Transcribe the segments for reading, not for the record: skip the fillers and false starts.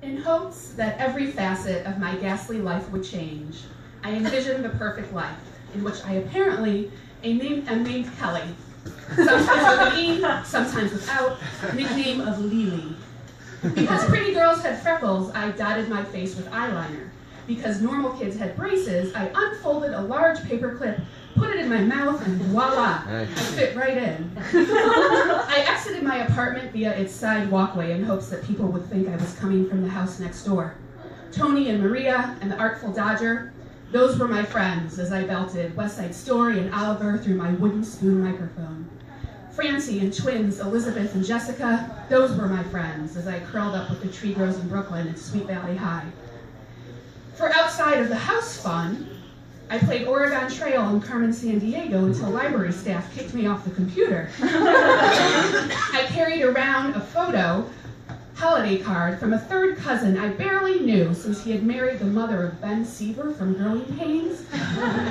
In hopes that every facet of my ghastly life would change, I envisioned the perfect life, in which I apparently am named Kelly, sometimes with an E, sometimes without, nickname of Lily. Because pretty girls had freckles, I dotted my face with eyeliner. Because normal kids had braces, I unfolded a large paper clip, put it in my mouth, and voila, I fit right in. I exited my apartment via its side walkway in hopes that people would think I was coming from the house next door. Tony and Maria and the Artful Dodger, those were my friends as I belted West Side Story and Oliver through my wooden spoon microphone. Francie and twins Elizabeth and Jessica, those were my friends as I curled up with the tree grows in Brooklyn and Sweet Valley High. For outside of the house fun, I played Oregon Trail in Carmen, San Diego until library staff kicked me off the computer. I carried around a holiday card from a third cousin I barely knew since he had married the mother of Ben Seaver from Growing Pains,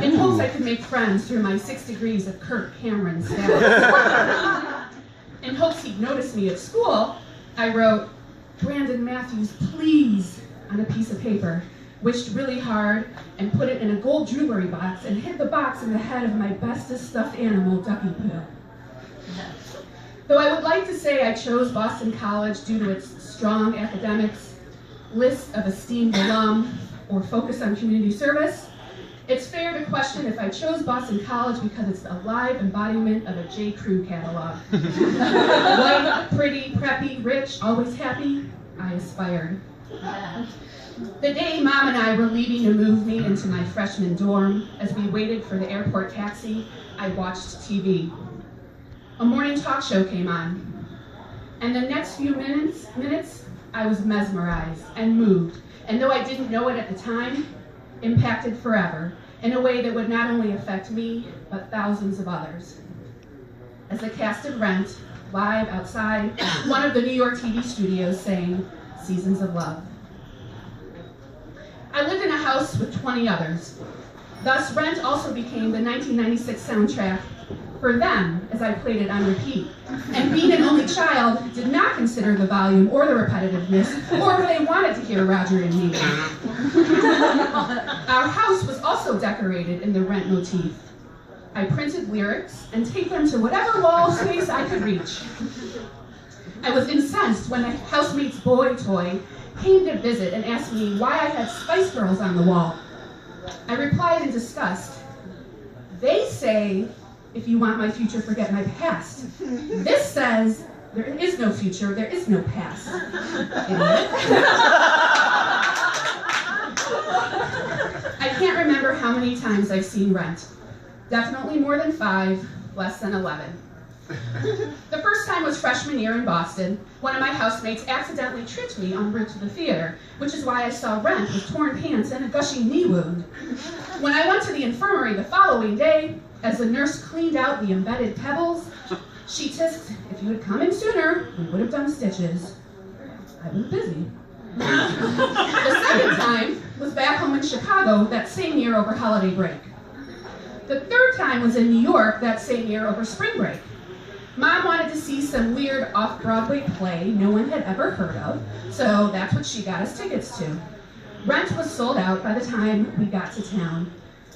in hopes I could make friends through my 6 degrees of Kirk Cameron status. In hopes he'd notice me at school, I wrote, "Brandon Matthews, please," on a piece of paper, wished really hard, and put it in a gold jewelry box and hid the box in the head of my bestest stuffed animal, Ducky Poo. Though I would like to say I chose Boston College due to its strong academics, list of esteemed alum, or focus on community service, it's fair to question if I chose Boston College because it's the alive embodiment of a J. Crew catalog. White, pretty, preppy, rich, always happy, I aspired. The day Mom and I were leaving to move me into my freshman dorm, as we waited for the airport taxi, I watched TV. A morning talk show came on, and the next few minutes, I was mesmerized and moved, and though I didn't know it at the time, impacted forever, in a way that would not only affect me, but thousands of others. As the cast of Rent, live outside one of the New York TV studios sang Seasons of Love. I lived in a house with 20 others. Thus, Rent also became the 1996 soundtrack for them as I played it on repeat. And being an only child, did not consider the volume or the repetitiveness, or if they wanted to hear Roger and me. Our house was also decorated in the Rent motif. I printed lyrics and taped them to whatever wall space I could reach. I was incensed when a housemate's boy toy came to visit and asked me why I had Spice Girls on the wall. I replied in disgust, "They say, if you want my future, forget my past. This says, there is no future, there is no past." I can't remember how many times I've seen Rent. Definitely more than 5, less than 11. The first time was freshman year in Boston. One of my housemates accidentally tripped me en route to the theater, which is why I saw Rent with torn pants and a gushing knee wound. When I went to the infirmary the following day, as the nurse cleaned out the embedded pebbles, she tisked, "If you had come in sooner, we would have done stitches." I was busy. The second time was back home in Chicago that same year over holiday break. The third time was in New York that same year over spring break. Mom wanted to see some weird off-Broadway play no one had ever heard of, so that's what she got us tickets to. Rent was sold out by the time we got to town.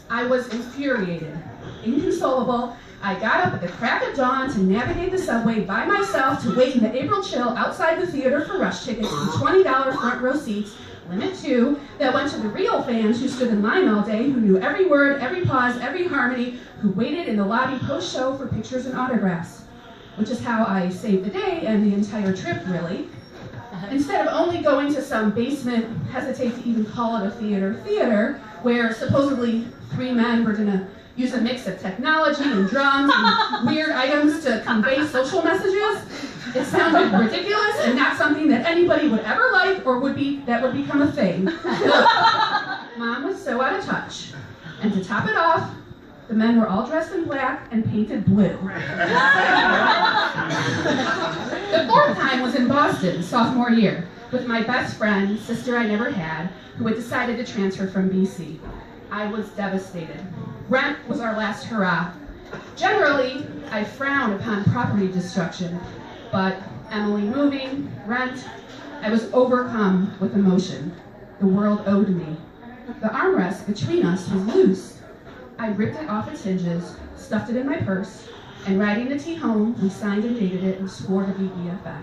I was infuriated, inconsolable. I got up at the crack of dawn to navigate the subway by myself to wait in the April chill outside the theater for rush tickets and $20 front row seats, limit 2, that went to the real fans who stood in line all day, who knew every word, every pause, every harmony, who waited in the lobby post-show for pictures and autographs. Which is how I saved the day and the entire trip, really. Instead of only going to some basement, hesitate to even call it a theater, where supposedly 3 men were gonna use a mix of technology and drums and weird items to convey social messages, it sounded ridiculous and not something that anybody would ever like or that would become a thing. Mom was so out of touch. And to top it off, the men were all dressed in black and painted blue. The fourth time was in Boston, sophomore year, with my best friend, sister I never had, who had decided to transfer from BC. I was devastated. Rent was our last hurrah. Generally, I frown upon property destruction, but Emily moving, Rent, I was overcome with emotion. The world owed me. The armrest between us was loose. I ripped it off its hinges, stuffed it in my purse, and riding the tea home, we signed and dated it and swore to be BFF.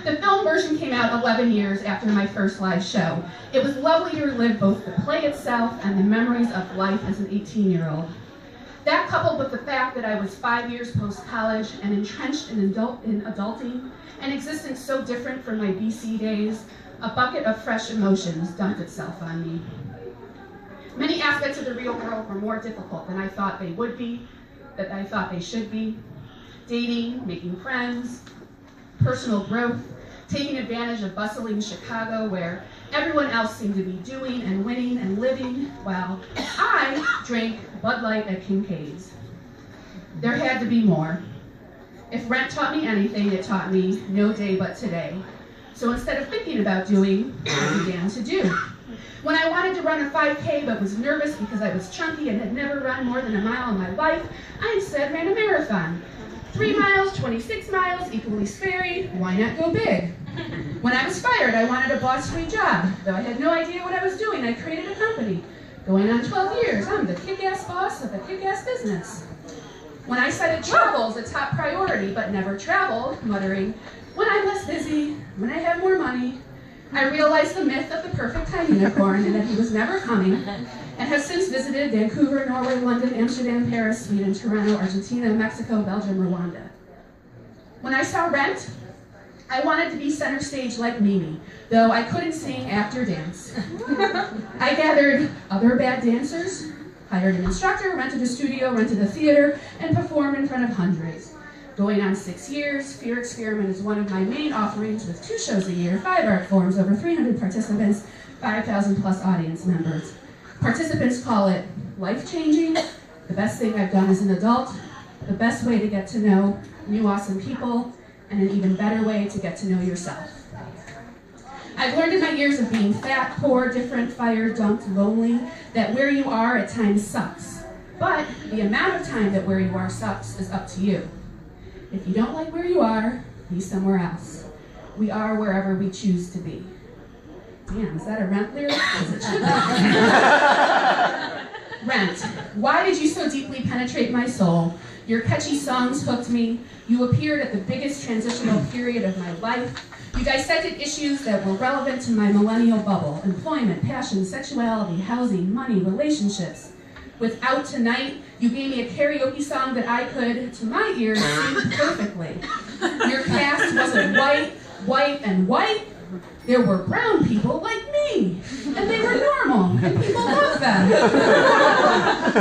The film version came out 11 years after my first live show. It was lovely to relive both the play itself and the memories of life as an 18-year-old. That, coupled with the fact that I was 5 years post-college and entrenched in adulting, an existence so different from my BC days, a bucket of fresh emotions dumped itself on me. Many aspects of the real world were more difficult than I thought they would be, that I thought they should be. Dating, making friends, personal growth, taking advantage of bustling Chicago where everyone else seemed to be doing and winning and living while I drank Bud Light at Kincaid's. There had to be more. If Rent taught me anything, it taught me no day but today. So instead of thinking about doing, I began to do. When I wanted to run a 5K but was nervous because I was chunky and had never run more than a mile in my life, I instead ran a marathon. 3 miles, 26 miles, equally scary, why not go big? When I was fired, I wanted a boss-free job. Though I had no idea what I was doing, I created a company. Going on 12 years, I'm the kick-ass boss of a kick-ass business. When I cited travel as a top priority but never traveled, muttering, when I'm less busy, when I have more money, I realized the myth of the perfect time unicorn and that he was never coming, and have since visited Vancouver, Norway, London, Amsterdam, Paris, Sweden, Toronto, Argentina, Mexico, Belgium, Rwanda. When I saw Rent, I wanted to be center stage like Mimi, though I couldn't sing, act, or dance. I gathered other bad dancers, hired an instructor, rented a studio, rented a theater, and performed in front of hundreds. Going on 6 years, Fear Experiment is one of my main offerings with 2 shows a year, 5 art forms, over 300 participants, 5,000 plus audience members. Participants call it life-changing, the best thing I've done as an adult, the best way to get to know new awesome people, and an even better way to get to know yourself. I've learned in my years of being fat, poor, different, fired, dumped, lonely, that where you are at times sucks. But the amount of time that where you are sucks is up to you. If you don't like where you are, be somewhere else. We are wherever we choose to be. Damn, is that a Rent lyric? Because it should be. Rent, why did you so deeply penetrate my soul? Your catchy songs hooked me. You appeared at the biggest transitional period of my life. You dissected issues that were relevant to my millennial bubble: employment, passion, sexuality, housing, money, relationships. With Out Tonight, you gave me a karaoke song that I could, to my ears, sing perfectly. Your cast wasn't white, and white. There were brown people like me, and they were normal, and people loved them.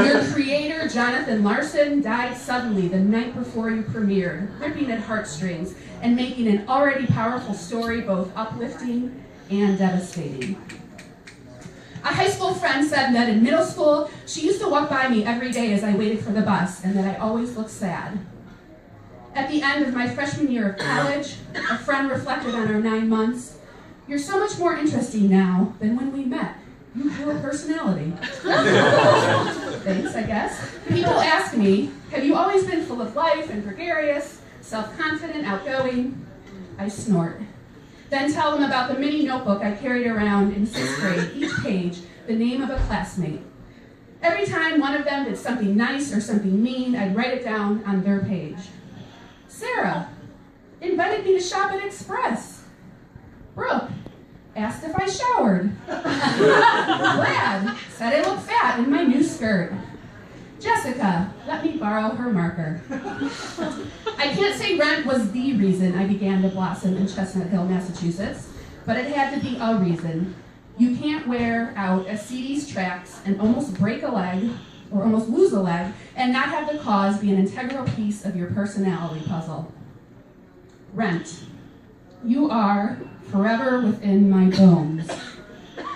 Your creator, Jonathan Larson, died suddenly the night before you premiered, ripping at heartstrings and making an already powerful story both uplifting and devastating. A high school friend said that in middle school, she used to walk by me every day as I waited for the bus, and that I always looked sad. At the end of my freshman year of college, a friend reflected on our 9 months. You're so much more interesting now than when we met. You have a personality. Thanks, I guess. People ask me, have you always been full of life and gregarious, self-confident, outgoing? I snort. Then tell them about the mini notebook I carried around in 6th grade, each page, the name of a classmate. Every time one of them did something nice or something mean, I'd write it down on their page. Sarah invited me to shop at Express. Brooke asked if I showered. Glad said I looked fat in my new skirt. Jessica let me borrow her marker. I can't say Rent was the reason I began to blossom in Chestnut Hill, Massachusetts, but it had to be a reason. You can't wear out a CD's tracks and almost break a leg, or almost lose a leg, and not have the cause be an integral piece of your personality puzzle. Rent, you are forever within my bones.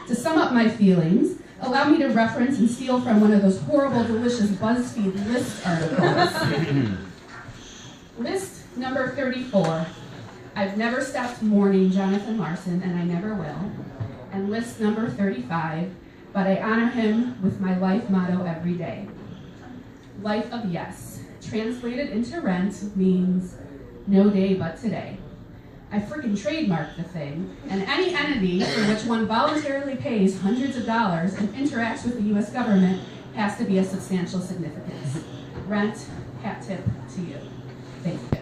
To sum up my feelings, allow me to reference and steal from one of those horrible, delicious BuzzFeed list articles. List number 34. I've never stopped mourning Jonathan Larson, and I never will. And list number 35. But I honor him with my life motto every day. Life of yes. Translated into Rent means no day but today. I freaking trademarked the thing, and any entity for which one voluntarily pays hundreds of dollars and interacts with the US government has to be of substantial significance. Rent, hat tip to you. Thank you.